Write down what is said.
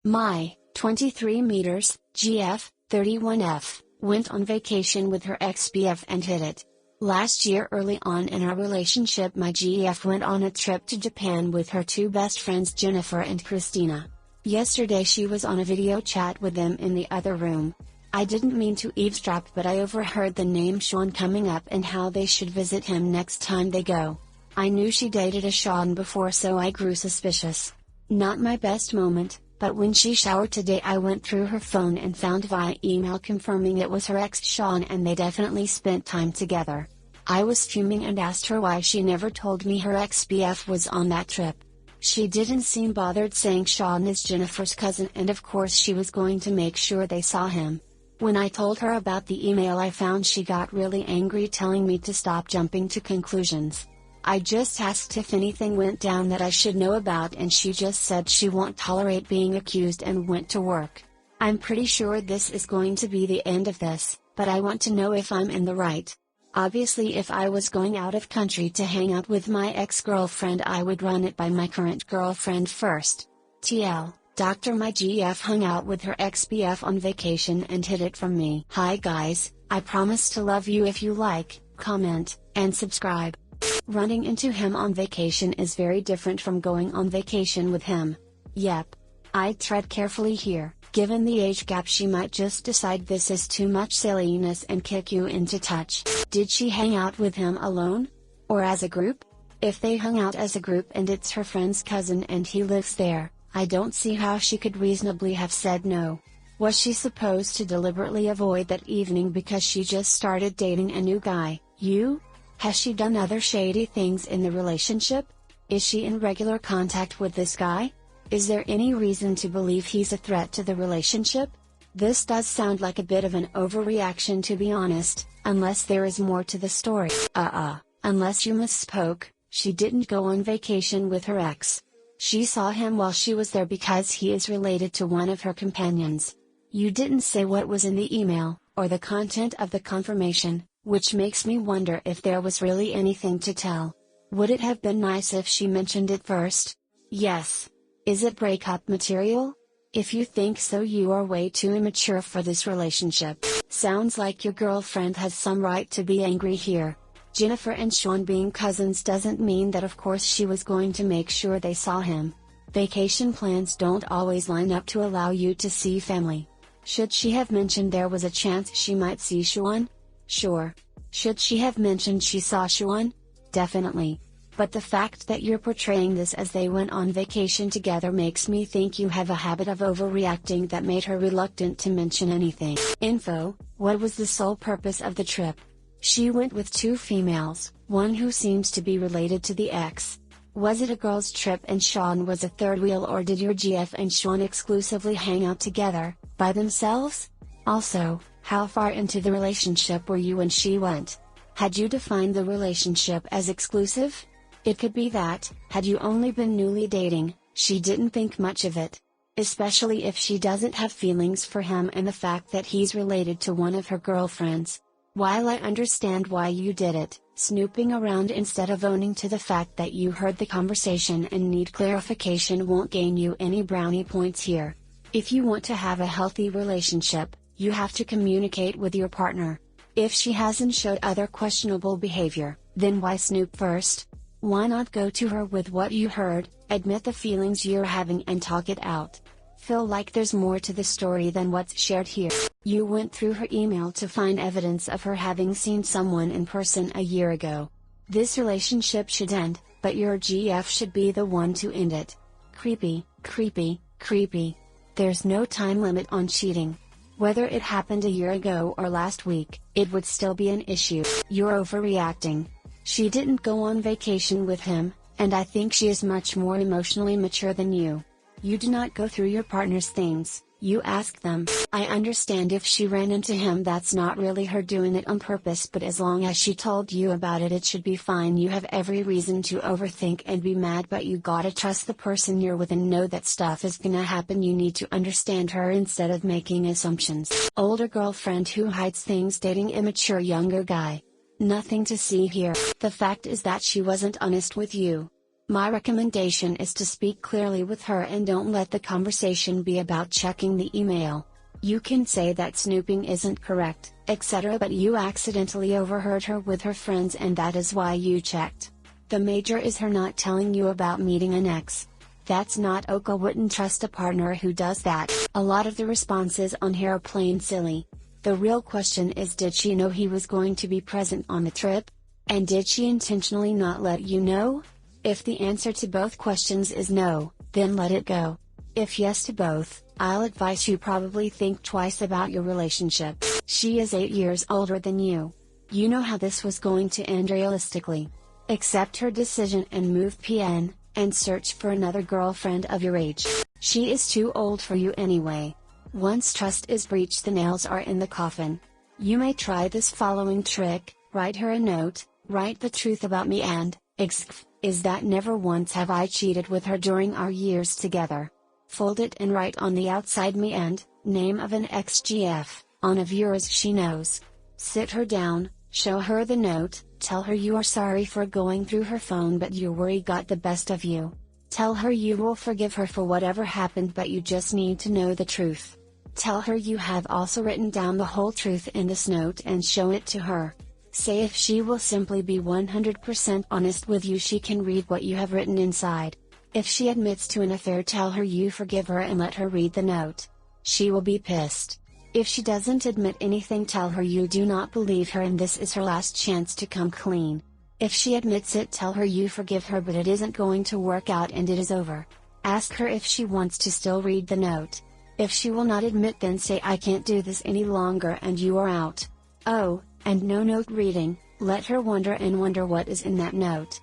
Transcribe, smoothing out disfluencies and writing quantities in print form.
My, 23 meters, GF, 31F, went on vacation with her ex-BF and hit it. Last year early on in our relationship my GF went on a trip to Japan with her two best friends Jennifer and Christina. Yesterday she was on a video chat with them in the other room. I didn't mean to eavesdrop but I overheard the name Sean coming up and how they should visit him next time they go. I knew she dated a Sean before so I grew suspicious. Not my best moment. But when she showered today I went through her phone and found via email confirming it was her ex Sean and they definitely spent time together. I was fuming and asked her why she never told me her ex-BF was on that trip. She didn't seem bothered saying Sean is Jennifer's cousin and of course she was going to make sure they saw him. When I told her about the email I found she got really angry telling me to stop jumping to conclusions. I just asked if anything went down that I should know about and she just said she won't tolerate being accused and went to work. I'm pretty sure this is going to be the end of this, but I want to know if I'm in the right. Obviously if I was going out of country to hang out with my ex-girlfriend I would run it by my current girlfriend first. TL, Dr. My GF hung out with her ex-BF on vacation and hid it from me. Hi guys, I promise to love you if you like, comment, and subscribe. Running into him on vacation is very different from going on vacation with him. Yep. I'd tread carefully here, given the age gap she might just decide this is too much silliness and kick you into touch. Did she hang out with him alone? Or as a group? If they hung out as a group and it's her friend's cousin and he lives there, I don't see how she could reasonably have said no. Was she supposed to deliberately avoid that evening because she just started dating a new guy? Has she done other shady things in the relationship? Is she in regular contact with this guy? Is there any reason to believe he's a threat to the relationship? This does sound like a bit of an overreaction to be honest, unless there is more to the story. Unless you misspoke, she didn't go on vacation with her ex. She saw him while she was there because he is related to one of her companions. You didn't say what was in the email, or the content of the confirmation, which makes me wonder if there was really anything to tell. Would it have been nice if she mentioned it first? Yes. Is it breakup material? If you think so you are way too immature for this relationship. Sounds like your girlfriend has some right to be angry here. Jennifer and Sean being cousins doesn't mean that of course she was going to make sure they saw him. Vacation plans don't always line up to allow you to see family. Should she have mentioned there was a chance she might see Sean? Sure. Should she have mentioned she saw Sean? Definitely. But the fact that you're portraying this as they went on vacation together makes me think you have a habit of overreacting that made her reluctant to mention anything. Info: what was the sole purpose of the trip? She went with two females, one who seems to be related to the ex. Was it a girls' trip and Sean was a third wheel or did your GF and Sean exclusively hang out together, by themselves? Also, how far into the relationship were you when she went? Had you defined the relationship as exclusive? It could be that, had you only been newly dating, she didn't think much of it. Especially if she doesn't have feelings for him and the fact that he's related to one of her girlfriends. While I understand why you did it, snooping around instead of owning to the fact that you heard the conversation and need clarification won't gain you any brownie points here. If you want to have a healthy relationship, you have to communicate with your partner. If she hasn't showed other questionable behavior, then why snoop first? Why not go to her with what you heard, admit the feelings you're having and talk it out? Feel like there's more to the story than what's shared here. You went through her email to find evidence of her having seen someone in person a year ago. This relationship should end, but your GF should be the one to end it. Creepy, creepy, creepy. There's no time limit on cheating. Whether it happened a year ago or last week, it would still be an issue. You're overreacting. She didn't go on vacation with him, and I think she is much more emotionally mature than you. You do not go through your partner's things, you ask them. I understand if she ran into him, that's not really her doing it on purpose, but as long as she told you about it, it should be fine. You have every reason to overthink and be mad, but you gotta trust the person you're with and know that stuff is gonna happen. You need to understand her instead of making assumptions. Older girlfriend who hides things dating immature younger guy. Nothing to see here. The fact is that she wasn't honest with you. My recommendation is to speak clearly with her and don't let the conversation be about checking the email. You can say that snooping isn't correct, etc., but you accidentally overheard her with her friends and that is why you checked. The major is her not telling you about meeting an ex. That's not okay. Wouldn't trust a partner who does that. A lot of the responses on here are plain silly. The real question is, did she know he was going to be present on the trip? And did she intentionally not let you know? If the answer to both questions is no, then let it go. If yes to both, I'll advise you probably think twice about your relationship. She is 8 years older than you. You know how this was going to end realistically. Accept her decision and move PN, and search for another girlfriend of your age. She is too old for you anyway. Once trust is breached, the nails are in the coffin. You may try this following trick: write her a note, write the truth about me and, is that never once have I cheated with her during our years together. Fold it and write on the outside me and, name of an ex-GF, on of yours she knows. Sit her down, show her the note, tell her you are sorry for going through her phone but your worry got the best of you. Tell her you will forgive her for whatever happened but you just need to know the truth. Tell her you have also written down the whole truth in this note and show it to her. Say if she will simply be 100% honest with you, she can read what you have written inside. If she admits to an affair, tell her you forgive her and let her read the note. She will be pissed. If she doesn't admit anything, tell her you do not believe her and this is her last chance to come clean. If she admits it, tell her you forgive her but it isn't going to work out and it is over. Ask her if she wants to still read the note. If she will not admit, then say I can't do this any longer and you are out. Oh, and no note reading, let her wonder what is in that note.